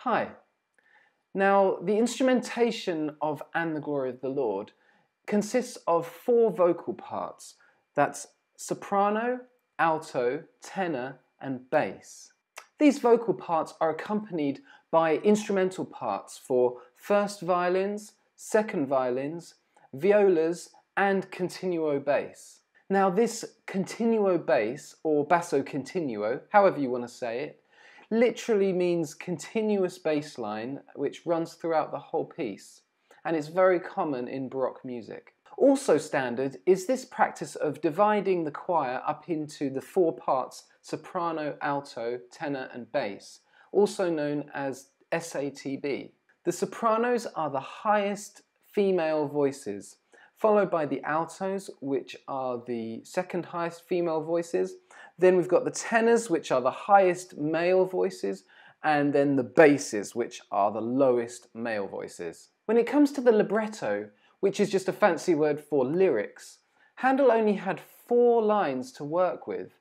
Hi. Now, the instrumentation of And the Glory of the Lord consists of 4 vocal parts. That's soprano, alto, tenor, and bass. These vocal parts are accompanied by instrumental parts for first violins, second violins, violas, and continuo bass. Now, this continuo bass, or basso continuo, however you want to say it, literally means continuous bass line which runs throughout the whole piece, and it's very common in Baroque music. Also standard is this practice of dividing the choir up into the 4 parts soprano, alto, tenor and bass, also known as SATB. The sopranos are the highest female voices, followed by the altos, which are the second highest female voices. Then we've got the tenors, which are the highest male voices, and then the basses, which are the lowest male voices. When it comes to the libretto, which is just a fancy word for lyrics, Handel only had 4 lines to work with,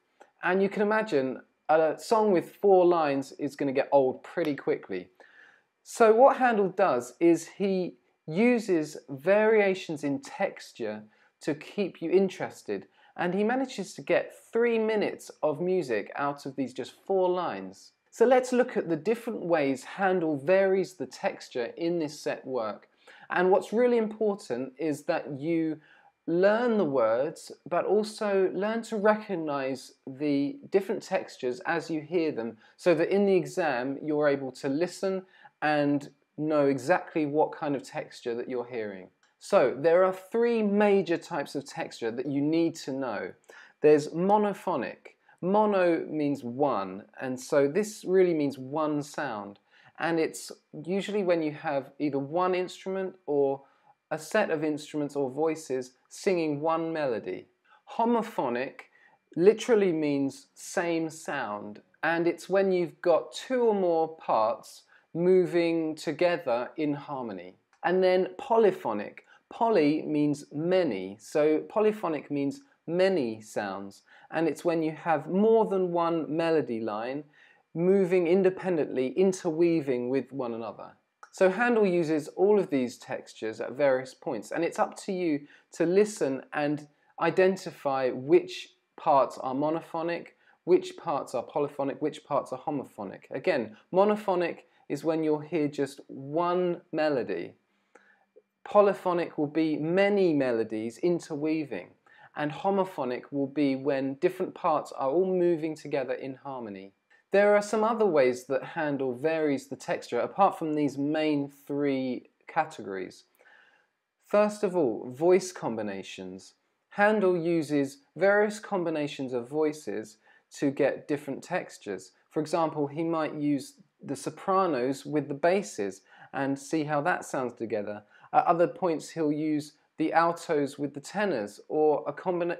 and you can imagine a song with 4 lines is going to get old pretty quickly. So what Handel does is he uses variations in texture to keep you interested, and he manages to get 3 minutes of music out of these just 4 lines. So let's look at the different ways Handel varies the texture in this set work. And what's really important is that you learn the words, but also learn to recognize the different textures as you hear them, so that in the exam you're able to listen and know exactly what kind of texture that you're hearing. So there are 3 major types of texture that you need to know. There's monophonic. Mono means one, and so this really means one sound. And it's usually when you have either one instrument or a set of instruments or voices singing one melody. Homophonic literally means same sound, and it's when you've got 2 or more parts moving together in harmony. And then polyphonic. Poly means many, so polyphonic means many sounds, and it's when you have more than one melody line moving independently, interweaving with one another. So Handel uses all of these textures at various points, and it's up to you to listen and identify which parts are monophonic, which parts are polyphonic, which parts are homophonic. Again, monophonic is when you'll hear just one melody. Polyphonic will be many melodies interweaving, and homophonic will be when different parts are all moving together in harmony. There are some other ways that Handel varies the texture apart from these main 3 categories. First of all, voice combinations. Handel uses various combinations of voices to get different textures. For example, he might use the sopranos with the basses and see how that sounds together. At other points he'll use the altos with the tenors, or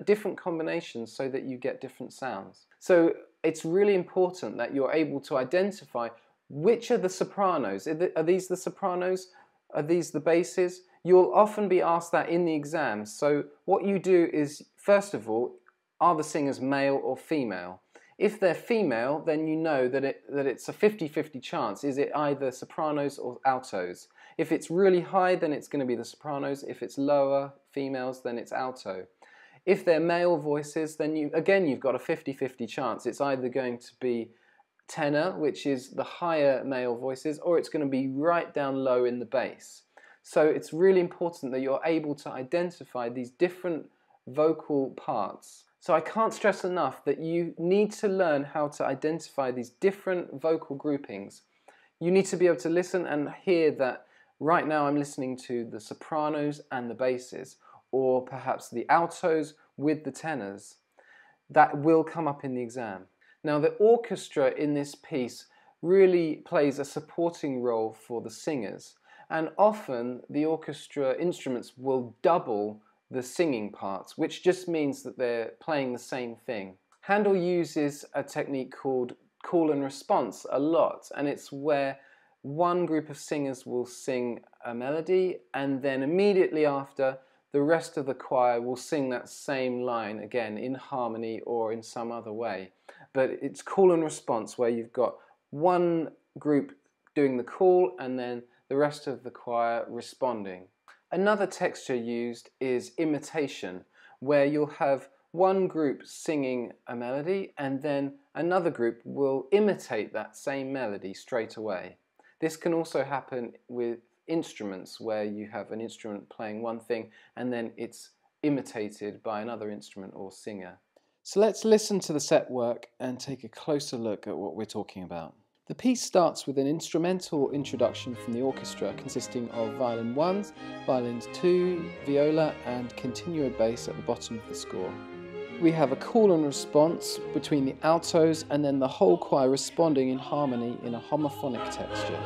different combinations so that you get different sounds. So it's really important that you're able to identify which are the sopranos. Are these the sopranos? Are these the basses? You'll often be asked that in the exam. So what you do is, first of all, are the singers male or female? If they're female, then you know that it's a 50-50 chance. Is it either sopranos or altos? If it's really high, then it's going to be the sopranos. If it's lower, females, then it's alto. If they're male voices, then you've got a 50-50 chance. It's either going to be tenor, which is the higher male voices, or it's going to be right down low in the bass. So it's really important that you're able to identify these different vocal parts. So I can't stress enough that you need to learn how to identify these different vocal groupings. You need to be able to listen and hear that right now I'm listening to the sopranos and the basses, or perhaps the altos with the tenors. That will come up in the exam. Now, the orchestra in this piece really plays a supporting role for the singers, and often the orchestra instruments will double the singing parts, which just means that they're playing the same thing. Handel uses a technique called call and response a lot, and it's where one group of singers will sing a melody, and then immediately after, the rest of the choir will sing that same line again in harmony or in some other way. But it's call and response, where you've got one group doing the call and then the rest of the choir responding. Another texture used is imitation, where you'll have one group singing a melody and then another group will imitate that same melody straight away. This can also happen with instruments, where you have an instrument playing one thing and then it's imitated by another instrument or singer. So let's listen to the set work and take a closer look at what we're talking about. The piece starts with an instrumental introduction from the orchestra consisting of violin 1, violins 2, viola and continuo bass at the bottom of the score. We have a call and response between the altos and then the whole choir responding in harmony in a homophonic texture.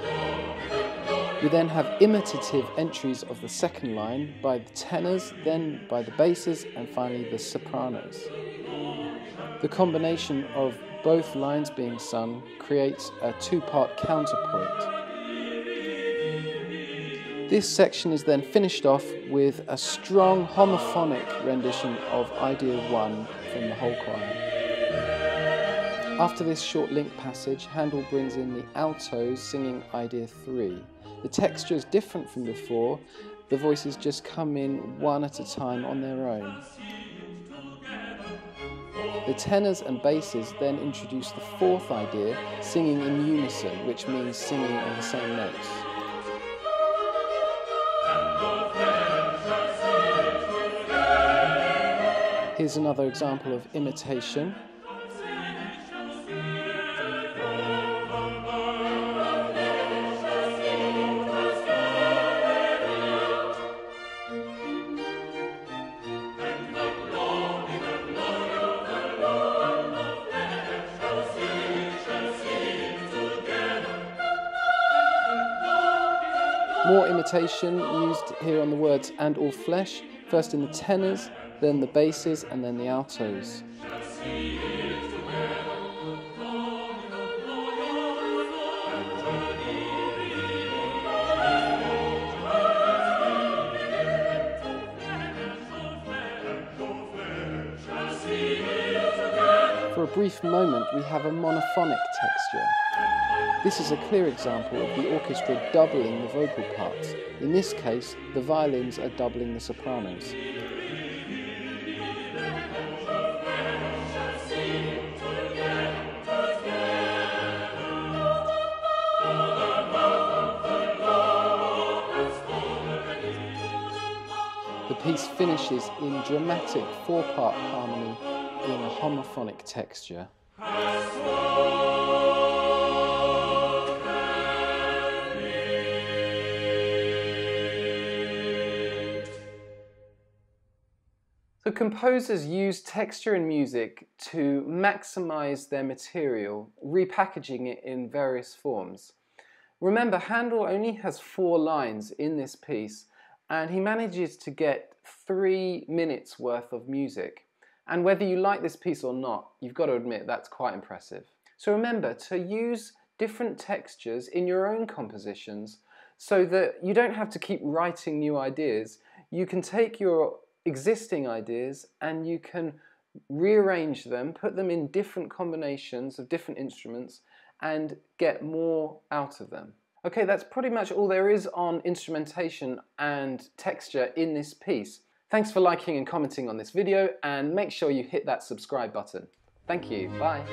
We then have imitative entries of the second line by the tenors, then by the basses and finally the sopranos. The combination of both lines being sung creates a two-part counterpoint. This section is then finished off with a strong homophonic rendition of Idea 1 from the whole choir. After this short link passage, Handel brings in the altos singing Idea 3. The texture is different from before, the voices just come in one at a time on their own. The tenors and basses then introduce the fourth idea, singing in unison, which means singing on the same notes. Here's another example of imitation. More imitation used here on the words "and all flesh," first in the tenors, then the basses and then the altos. For a brief moment we have a monophonic texture. This is a clear example of the orchestra doubling the vocal parts. In this case, the violins are doubling the sopranos. The piece finishes in dramatic four-part harmony in a homophonic texture. So composers use texture in music to maximize their material, repackaging it in various forms. Remember, Handel only has 4 lines in this piece, and he manages to get 3 minutes worth of music. And whether you like this piece or not, you've got to admit that's quite impressive. So remember to use different textures in your own compositions so that you don't have to keep writing new ideas. You can take your existing ideas and you can rearrange them, put them in different combinations of different instruments and get more out of them. Okay, that's pretty much all there is on instrumentation and texture in this piece. Thanks for liking and commenting on this video, and make sure you hit that subscribe button. Thank you, bye.